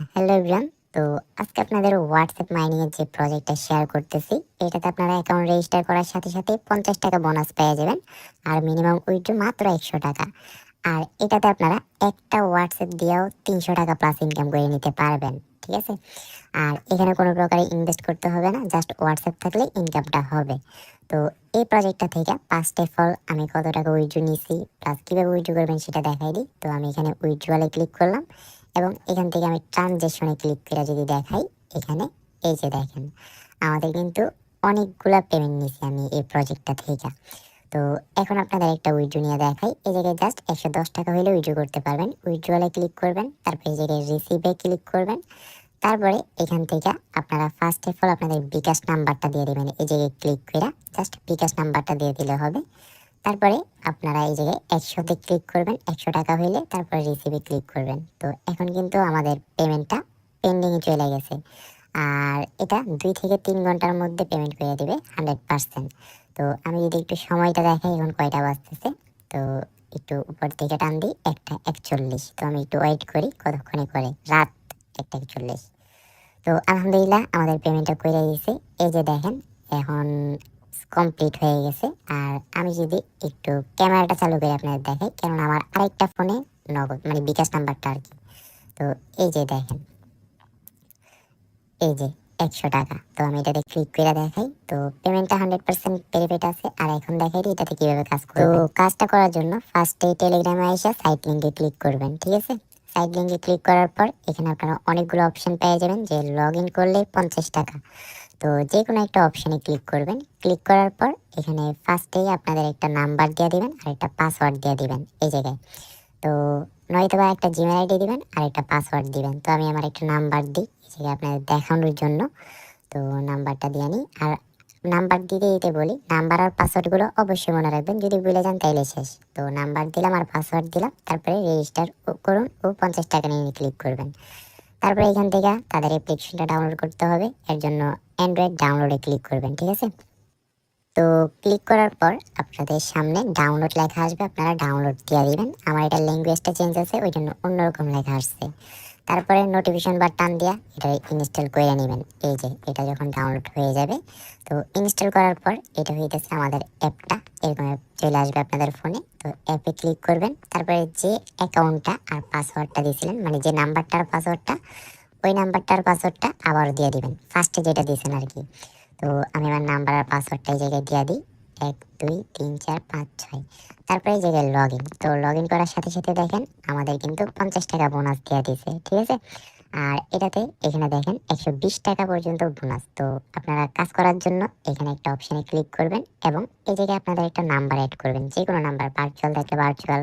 Hello everyone. তো আজকে আপনাদের হোয়াটসঅ্যাপ মাইনিং এর যে প্রজেক্টটা শেয়ার করতেছি, এটাতে আপনারা অ্যাকাউন্ট রেজিস্টার করার সাথে সাথে 50 টাকা বোনাস পেয়ে যাবেন। আর মিনিমাম উইথড্র মাত্র 100 টাকা। আর এটাতে আপনারা একটা হোয়াটসঅ্যাপ দিয়েও 300 টাকা প্লাস ইনকাম করে নিতে পারবেন। ঠিক আছে? আর এখানে কোনো প্রকারে ইনভেস্ট করতে হবে না, জাস্ট হোয়াটসঅ্যাপ থাকলে ইনকামটা হবে। তো এই প্রজেক্টটা থেকে ফার্স্ট অফ অল আমি কত টাকা উইথড্র নিছি প্লাস কীভাবে উইথড্র করবেন সেটা দেখাই দিই। তো আমি এখানে উইথড্রলে ক্লিক করলাম এবং এখান থেকে আমি ট্রানজ্যাকশনে ক্লিক করে যদি দেখাই, এখানে এই যে দেখেন আমাদের কিন্তু অনেকগুলা পেমেন্ট নিছি আমি এই প্রজেক্টটা থেকে। তো এখন আপনাদের একটা উইথড্র নিয়ে দেখাই। এই জায়গায় জাস্ট 110 টাকা হলে উইথড্র করতে পারবেন। উইথড্রলে ক্লিক করবেন, তারপর এই জায়গায় রিসিভে ক্লিক করবেন। তারপরে এখান থেকে আপনারা ফার্স্ট অফ অল আপনাদের বিকাশ নাম্বারটা দিয়ে দেবেন। এই জায়গায় ক্লিক করে জাস্ট বিকাশ নাম্বারটা দিয়ে দিলে হবে। তারপরে আপনারা এই জায়গায় 100-তে ক্লিক করবেন, 100 টাকা হইলে তারপরে রিসিভে ক্লিক করবেন। তো এখন কিন্তু আমাদের পেমেন্টটা পেন্ডিংয়ে চলে গেছে। আর এটা 2 থেকে 3 ঘন্টার মধ্যে পেমেন্ট করে দিবে 100%। তো আমি যদি একটু সময়টা দেখাই এখন কয়টা বাজতেছে, তো একটু উপর থেকে টান দিই 1টা 41। তো আমি একটু ওয়েট করি কতক্ষণে করে, রাত 1টা 41। তো আলহামদুলিল্লাহ আমাদের পেমেন্টটা করে দিয়েছে। এই যে দেখেন এখন কমপ্লিট হয়ে গেছে। আর আমি যদি একটু ক্যামেরাটা চালু করে আপনাদের দেখাই, কারণ আমার আরেকটা ফোনে নগদ মানে বিকাশ নাম্বারটা আর কি। তো এই যে দেখেন, এই যে 100 টাকা। তো আমি এটাতে ক্লিক করে দেখাই, তো পেমেন্টটা 100% ভেরিফাইড আছে। আর এখন দেখাই দিই এটাতে কিভাবে কাজ করবে। তো কাজটা করার জন্য ফার্স্টে টেলিগ্রামে এসে সাইট লিঙ্কে ক্লিক করবেন। ঠিক আছে? সাইট লিঙ্কে ক্লিক করার পর এখানে আপনারা অনেকগুলো অপশন পেয়ে যাবেন, যে লগ ইন করলে 50 টাকা। তো যে কোনো একটা অপশনে ক্লিক করবেন। ক্লিক করার পর এখানে ফার্স্টেই আপনাদের একটা নাম্বার দিয়ে দিবেন আর একটা পাসওয়ার্ড দিয়ে দিবেন এই জায়গায়। তো নয়তোবা একটা জিমেল আইডি দিবেন আর একটা পাসওয়ার্ড দিবেন। তো আমি আমার একটা নাম্বার দিই এই জায়গায় আপনাদের দেখানোর জন্য। তো নাম্বারটা দিয়ে নিই। আর নাম্বার দিতে দিতে বলি, নাম্বার আর পাসওয়ার্ডগুলো অবশ্যই মনে রাখবেন, যদি ভুলে যান তাইলে শেষ। তো নাম্বার দিলাম আর পাসওয়ার্ড দিলাম, তারপরে রেজিস্টার করুন ও 50 টাকা নিয়ে ক্লিক করবেন। তারপরে এখান থেকে তাদের অ্যাপ্লিকেশনটা ডাউনলোড করতে হবে, এর জন্য অ্যান্ড্রয়েড ডাউনলোডে ক্লিক করবেন। ঠিক আছে? তো ক্লিক করার পর আপনাদের সামনে ডাউনলোড লেখা আসবে, আপনারা ডাউনলোড দিয়ে দিবেন। আমার এটা ল্যাঙ্গুয়েজটা চেঞ্জ আছে, ওই জন্য অন্যরকম লেখা আসছে। তারপরে নোটিফিকেশন বা টান দিয়া এটা ইনস্টল করে নেবেন। এই যে এটা যখন ডাউনলোড হয়ে যাবে, তো ইনস্টল করার পর এটা হইতেছে আমাদের অ্যাপটা, এরকম অ্যাপ চলে আসবে আপনাদের ফোনে। তো অ্যাপে ক্লিক করবেন, তারপরে যে অ্যাকাউন্টটা আর পাসওয়ার্ডটা দিয়েছিলেন, মানে যে নাম্বারটা আর পাসওয়ার্ডটা, ওই নাম্বারটা আর পাসওয়ার্ডটা আবার দিয়ে দিবেন, ফার্স্টে যেটা দিয়েছেন আর কি। তো আমি আমার নাম্বার আর পাসওয়ার্ডটা এই জায়গায় দিয়ে দিই, 1 2 3 4 5 6। তারপরে এই জায়গায় লগ ইন। তো লগ ইন করার সাথে সাথে দেখেন আমাদের কিন্তু 50 টাকা বোনাস দিয়ে দিয়েছে। ঠিক আছে? আর এটাতে এখানে দেখেন 120 টাকা পর্যন্ত বোনাস। তো আপনারা কাজ করার জন্য এখানে একটা অপশানে ক্লিক করবেন এবং এই জায়গায় আপনাদের একটা নাম্বার অ্যাড করবেন, যে কোনো নাম্বার, ভার্চুয়াল থাকলে ভার্চুয়াল,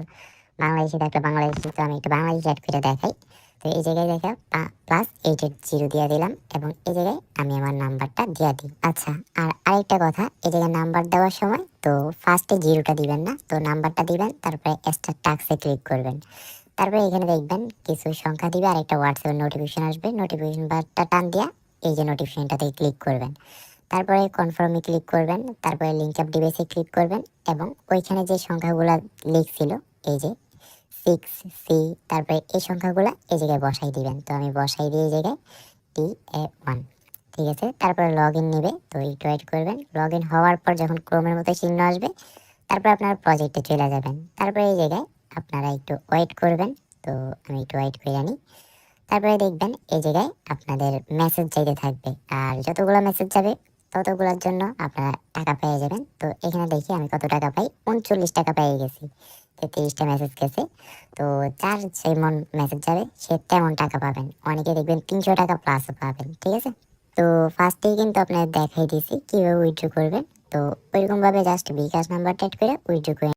বাংলাদেশি থাকলে বাংলাদেশি। তো আমি একটা বাংলাদেশি অ্যাড করে দেখাই। তো এই জায়গায় দেখা +880 দিয়ে দিলাম এবং এই জায়গায় আমি আমার নাম্বারটা দিয়ে দিই। আচ্ছা, আর আরেকটা কথা, এই জায়গায় নাম্বার দেওয়ার সময় তো ফার্স্টে জিরোটা দিবেন না, তো নাম্বারটা দিবেন, তারপরে এক্সট্রা টাস্কে ক্লিক করবেন। তারপরে এখানে দেখবেন কিছু সংখ্যা দিবে আর একটা হোয়াটসঅ্যাপের নোটিফিকেশন আসবে। নোটিফিকেশন বারটা টান দিয়া এই যে নোটিফিকেশনটাতে ক্লিক করবেন। তারপরে কনফার্মে ক্লিক করবেন, তারপরে লিঙ্ক আপ ডিভাইসে ক্লিক করবেন এবং ওইখানে যে সংখ্যাগুলো লিখছিল, এই যে 6C, তারপরে এই সংখ্যাগুলো এই জায়গায় বসাই দিবেন। তো আমি বসাই দিয়ে এই জায়গায় TA1। ঠিক আছে? তারপরে লগ ইন নেবে, তো একটু ওয়েট করবেন। লগ ইন হওয়ার পর যখন ক্রোমের মতো চিহ্ন আসবে, তারপর আপনার প্রজেক্টে চলে যাবেন। তারপরে এই জায়গায় আপনারা একটু ওয়েট করবেন। তো আমি একটু ওয়েট করে নিই। তারপরে দেখবেন এই জায়গায় আপনাদের মেসেজ যাইতে থাকবে, আর যতগুলো মেসেজ যাবে ততগুলোর জন্য আপনারা টাকা পেয়ে যাবেন। তো এখানে দেখি আমি কত টাকা পাই, 39 টাকা পেয়ে গেছি। 33টা মেসেজ গেছে। তো যার যেমন মেসেজ যাবে সে তেমন টাকা পাবেন। অনেকে দেখবেন 300 টাকা প্লাসও পাবেন। ঠিক আছে? তো ফার্স্টেই কিন্তু আপনাদের দেখাই দিয়েছি কীভাবে উইথড্র করবেন। তো ওইরকমভাবে জাস্ট বিকাশ নাম্বারটা অ্যাড করে উইথড্র করে